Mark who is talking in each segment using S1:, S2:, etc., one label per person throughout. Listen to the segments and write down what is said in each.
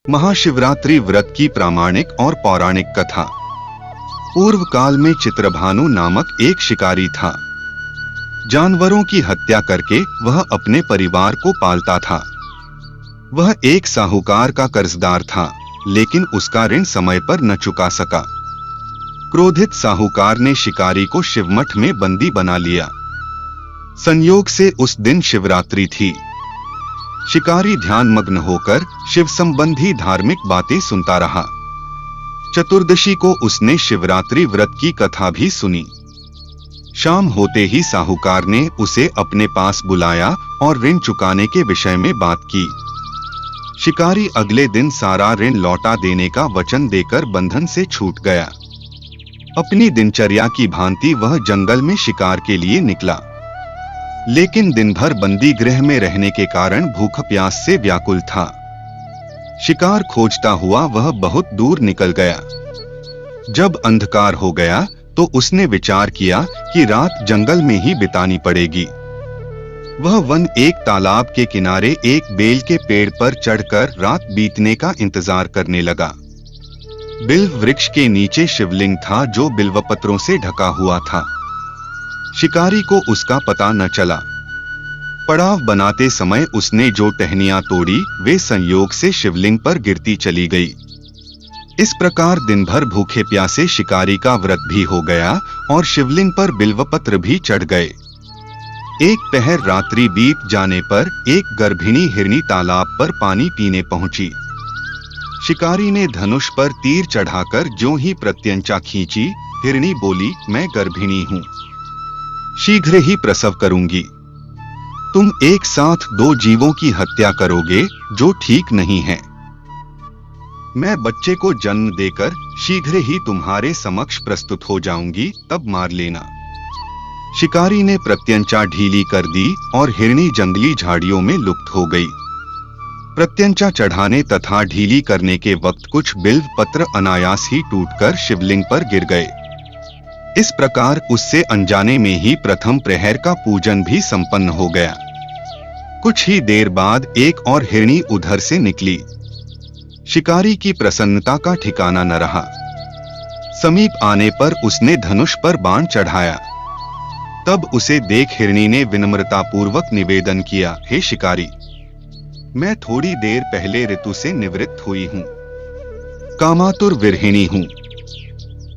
S1: महाशिवरात्रि व्रत की प्रामाणिक और पौराणिक कथा। पूर्व काल में चित्रभानु नामक एक शिकारी था। जानवरों की हत्या करके वह अपने परिवार को पालता था। वह एक साहूकार का कर्जदार था, लेकिन उसका ऋण समय पर न चुका सका। क्रोधित साहूकार ने शिकारी को शिवमठ में बंदी बना लिया। संयोग से उस दिन शिवरात्रि थी। शिकारी ध्यानमग्न होकर शिव संबंधी धार्मिक बातें सुनता रहा। चतुर्दशी को उसने शिवरात्रि व्रत की कथा भी सुनी। शाम होते ही साहूकार ने उसे अपने पास बुलाया और ऋण चुकाने के विषय में बात की। शिकारी अगले दिन सारा ऋण लौटा देने का वचन देकर बंधन से छूट गया। अपनी दिनचर्या की भांति वह जंगल में शिकार के लिए निकला, लेकिन दिन भर बंदी गृह में रहने के कारण भूख प्यास से व्याकुल था। शिकार खोजता हुआ वह बहुत दूर निकल गया। जब अंधकार हो गया तो उसने विचार किया कि रात जंगल में ही बितानी पड़ेगी। वह वन एक तालाब के किनारे एक बेल के पेड़ पर चढ़कर रात बीतने का इंतजार करने लगा। बिल्व वृक्ष के नीचे शिवलिंग था, जो बिल्वपत्रों से ढका हुआ था। शिकारी को उसका पता न चला। पड़ाव बनाते समय उसने जो टहनियां तोड़ी वे संयोग से शिवलिंग पर गिरती चली गई। इस प्रकार दिन भर भूखे प्यासे शिकारी का व्रत भी हो गया और शिवलिंग पर बिल्वपत्र भी चढ़ गए। एक पहर रात्रि बीत जाने पर एक गर्भिणी हिरनी तालाब पर पानी पीने पहुंची। शिकारी ने धनुष पर तीर चढ़ाकर ज्यों ही प्रत्यंचा खींची, हिरनी बोली, मैं गर्भिणी हूं, शीघ्र ही प्रसव करूंगी। तुम एक साथ दो जीवों की हत्या करोगे, जो ठीक नहीं है। मैं बच्चे को जन्म देकर शीघ्र ही तुम्हारे समक्ष प्रस्तुत हो जाऊंगी, तब मार लेना। शिकारी ने प्रत्यंचा ढीली कर दी और हिरनी जंगली झाड़ियों में लुप्त हो गई। प्रत्यंचा चढ़ाने तथा ढीली करने के वक्त कुछ बिल्व पत्र अनायास ही टूटकर शिवलिंग पर गिर गए। इस प्रकार उससे अनजाने में ही प्रथम प्रहर का पूजन भी संपन्न हो गया। कुछ ही देर बाद एक और हिरनी उधर से निकली। शिकारी की प्रसन्नता का ठिकाना न रहा। समीप आने पर उसने धनुष पर बाण चढ़ाया। तब उसे देख हिरनी ने विनम्रतापूर्वक निवेदन किया, हे शिकारी, मैं थोड़ी देर पहले ऋतु से निवृत्त हुई हूं, कामातुर विरहिणी हूं,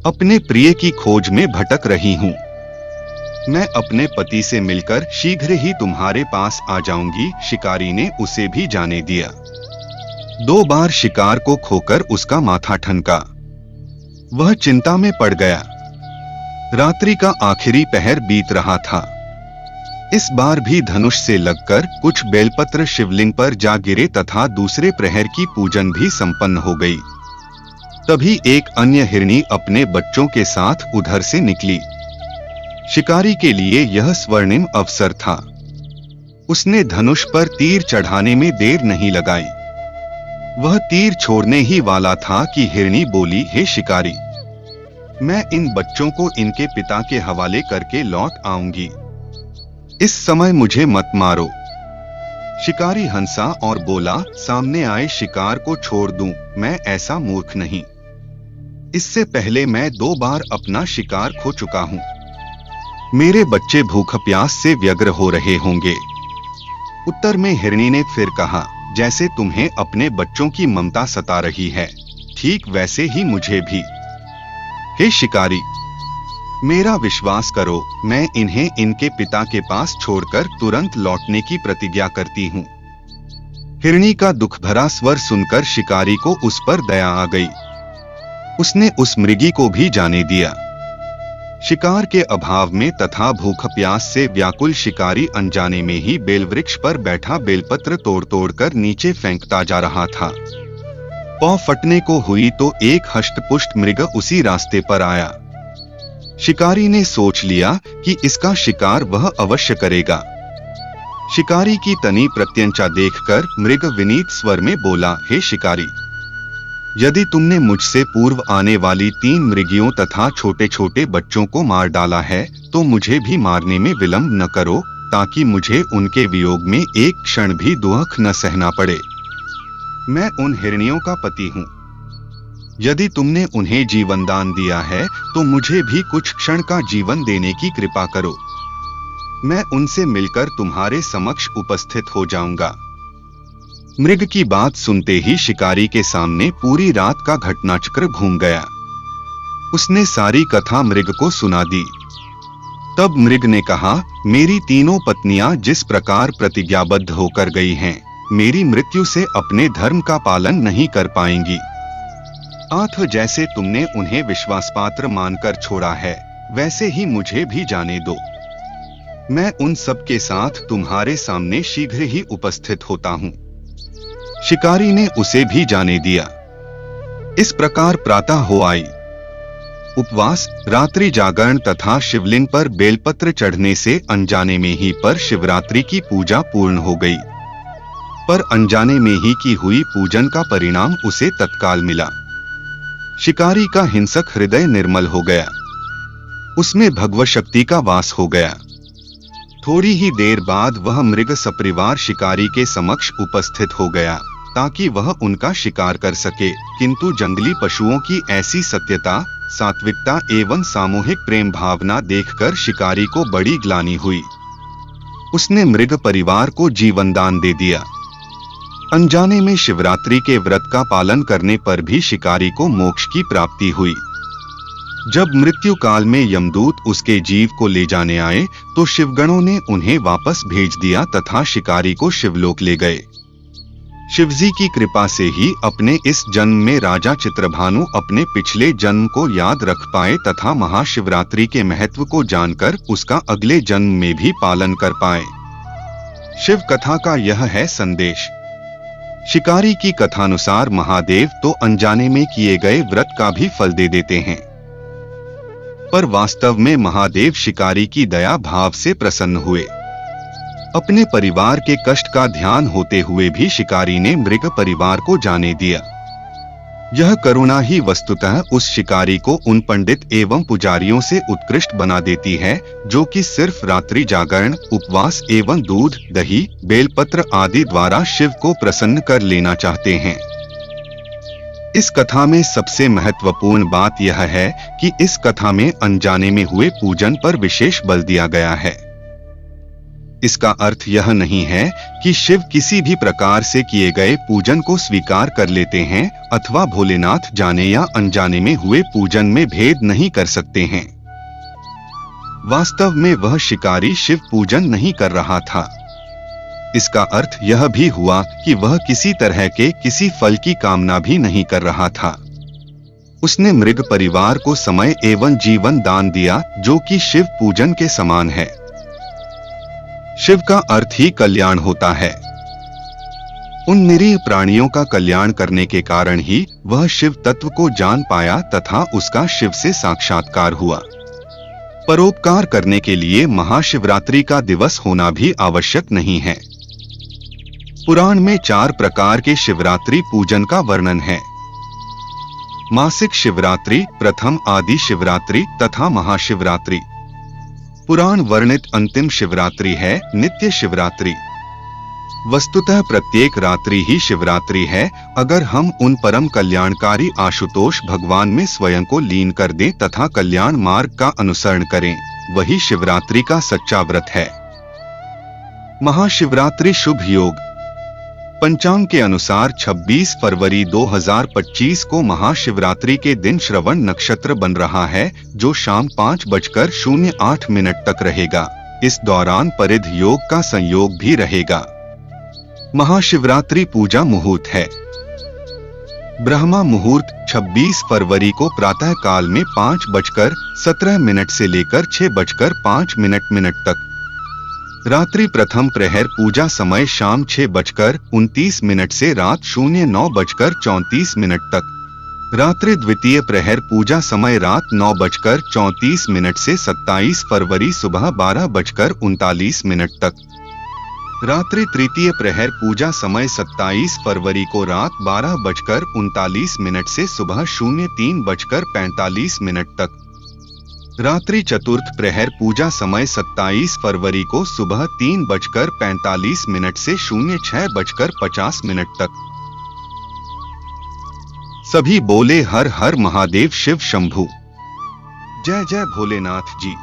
S1: अपने प्रिय की खोज में भटक रही हूं। मैं अपने पति से मिलकर शीघ्र ही तुम्हारे पास आ जाऊंगी। शिकारी ने उसे भी जाने दिया। 2 बार शिकार को खोकर उसका माथा ठनका। वह चिंता में पड़ गया। रात्रि का आखिरी पहर बीत रहा था। इस बार भी धनुष से लगकर कुछ बेलपत्र शिवलिंग पर जा गिरे तथा दूसरे प्रहर की पूजन भी संपन्न हो गई। तभी एक अन्य हिरनी अपने बच्चों के साथ उधर से निकली। शिकारी के लिए यह स्वर्णिम अवसर था। उसने धनुष पर तीर चढ़ाने में देर नहीं लगाई। वह तीर छोड़ने ही वाला था कि हिरनी बोली, हे शिकारी, मैं इन बच्चों को इनके पिता के हवाले करके लौट आऊंगी। इस समय मुझे मत मारो। शिकारी हंसा और बोला, सामने आए शिकार को छोड़ दूं, मैं ऐसा मूर्ख नहीं। इससे पहले मैं 2 बार अपना शिकार खो चुका हूं। मेरे बच्चे भूख प्यास से व्यग्र हो रहे होंगे। उत्तर में हिरनी ने फिर कहा, जैसे तुम्हें अपने बच्चों की ममता सता रही है, ठीक वैसे ही मुझे भी। हे शिकारी, मेरा विश्वास करो, मैं इन्हें इनके पिता के पास छोड़कर तुरंत लौटने की प्रतिज्ञा करती हूँ। हिरनी का दुख भरा स्वर सुनकर शिकारी को उस पर दया आ गई। उसने उस मृगी को भी जाने दिया। शिकार के अभाव में तथा भूख प्यास से व्याकुल शिकारी अनजाने में ही बेलवृक्ष पर बैठा बेलपत्र तोड़ तोड़कर नीचे फेंकता जा रहा था। पौ फटने को हुई तो एक हष्टपुष्ट मृग उसी रास्ते पर आया। शिकारी ने सोच लिया कि इसका शिकार वह अवश्य करेगा। शिकारी की तनी प्रत्यंचा देखकर मृग विनीत स्वर में बोला, हे शिकारी, यदि तुमने मुझसे पूर्व आने वाली 3 मृगियों तथा छोटे छोटे बच्चों को मार डाला है, तो मुझे भी मारने में विलंब न करो, ताकि मुझे उनके वियोग में एक क्षण भी दुख न सहना पड़े। मैं उन हिरनियों का पति हूँ। यदि तुमने उन्हें जीवन दान दिया है तो मुझे भी कुछ क्षण का जीवन देने की कृपा करो। मैं उनसे मिलकर तुम्हारे समक्ष उपस्थित हो जाऊंगा। मृग की बात सुनते ही शिकारी के सामने पूरी रात का घटनाचक्र घूम गया। उसने सारी कथा मृग को सुना दी। तब मृग ने कहा, मेरी तीनों पत्नियां जिस प्रकार प्रतिज्ञाबद्ध होकर गई हैं, मेरी मृत्यु से अपने धर्म का पालन नहीं कर पाएंगी। अतः जैसे तुमने उन्हें विश्वासपात्र मानकर छोड़ा है, वैसे ही मुझे भी जाने दो। मैं उन सब के साथ तुम्हारे सामने शीघ्र ही उपस्थित होता हूँ। शिकारी ने उसे भी जाने दिया। इस प्रकार प्रातः हो आई। उपवास, रात्रि जागरण तथा शिवलिंग पर बेलपत्र चढ़ने से अनजाने में ही पर शिवरात्रि की पूजा पूर्ण हो गई। पर अनजाने में ही की हुई पूजन का परिणाम उसे तत्काल मिला। शिकारी का हिंसक हृदय निर्मल हो गया। उसमें भगवत शक्ति का वास हो गया। थोड़ी ही देर बाद वह मृग सपरिवार शिकारी के समक्ष उपस्थित हो गया ताकि वह उनका शिकार कर सके, किंतु जंगली पशुओं की ऐसी सत्यता, सात्विकता एवं सामूहिक प्रेम भावना देखकर शिकारी को बड़ी ग्लानि हुई। उसने मृग परिवार को जीवन दान दे दिया। अनजाने में शिवरात्रि के व्रत का पालन करने पर भी शिकारी को मोक्ष की प्राप्ति हुई। जब मृत्यु काल में यमदूत उसके जीव को ले जाने आए तो शिवगणों ने उन्हें वापस भेज दिया तथा शिकारी को शिवलोक ले गए। शिवजी की कृपा से ही अपने इस जन्म में राजा चित्रभानु अपने पिछले जन्म को याद रख पाए तथा महाशिवरात्रि के महत्व को जानकर उसका अगले जन्म में भी पालन कर पाए। शिव कथा का यह है संदेश। शिकारी की कथानुसार महादेव तो अनजाने में किए गए व्रत का भी फल दे देते हैं, पर वास्तव में महादेव शिकारी की दया भाव से प्रसन्न हुए। अपने परिवार के कष्ट का ध्यान होते हुए भी शिकारी ने मृग परिवार को जाने दिया। यह करुणा ही वस्तुतः उस शिकारी को उन पंडित एवं पुजारियों से उत्कृष्ट बना देती है जो कि सिर्फ रात्रि जागरण, उपवास एवं दूध, दही, बेलपत्र आदि द्वारा शिव को प्रसन्न कर लेना चाहते हैं। इस कथा में सबसे महत्वपूर्ण बात यह है कि इस कथा में अनजाने में हुए पूजन पर विशेष बल दिया गया है। इसका अर्थ यह नहीं है कि शिव किसी भी प्रकार से किए गए पूजन को स्वीकार कर लेते हैं अथवा भोलेनाथ जाने या अनजाने में हुए पूजन में भेद नहीं कर सकते हैं। वास्तव में वह शिकारी शिव पूजन नहीं कर रहा था। इसका अर्थ यह भी हुआ कि वह किसी तरह के किसी फल की कामना भी नहीं कर रहा था। उसने मृग परिवार को समय एवं जीवन दान दिया जो कि शिव पूजन के समान है। शिव का अर्थ ही कल्याण होता है। उन निरीह प्राणियों का कल्याण करने के कारण ही वह शिव तत्व को जान पाया तथा उसका शिव से साक्षात्कार हुआ। परोपकार करने के लिए महाशिवरात्रि का दिवस होना भी आवश्यक नहीं है। पुराण में 4 प्रकार के शिवरात्रि पूजन का वर्णन है। मासिक शिवरात्रि, प्रथम आदि शिवरात्रि तथा महाशिवरात्रि। पुराण वर्णित अंतिम शिवरात्रि है नित्य शिवरात्रि। वस्तुतः प्रत्येक रात्रि ही शिवरात्रि है अगर हम उन परम कल्याणकारी आशुतोष भगवान में स्वयं को लीन कर दें तथा कल्याण मार्ग का अनुसरण करें, वही शिवरात्रि का सच्चा व्रत है। महाशिवरात्रि शुभ योग। पंचांग के अनुसार 26 फरवरी 2025 को महाशिवरात्रि के दिन श्रवण नक्षत्र बन रहा है जो शाम 5:08 तक रहेगा। इस दौरान परिध योग का संयोग भी रहेगा। महाशिवरात्रि पूजा मुहूर्त है। ब्रह्मा मुहूर्त 26 फरवरी को प्रातः काल में 5:17 से लेकर 6:05 तक। रात्रि प्रथम प्रहर पूजा समय शाम 6:29 से रात 09:34 तक। रात्रि द्वितीय प्रहर पूजा समय रात 9:34 से 27 फरवरी सुबह 12:39 तक। रात्रि तृतीय प्रहर पूजा समय 27 फरवरी को रात 12:39 से सुबह 03:45 तक। रात्रि चतुर्थ प्रहर पूजा समय 27 फरवरी को सुबह 3:45 से 06:50 तक। सभी बोले हर हर महादेव शिव शंभू। जय जय भोलेनाथ जी।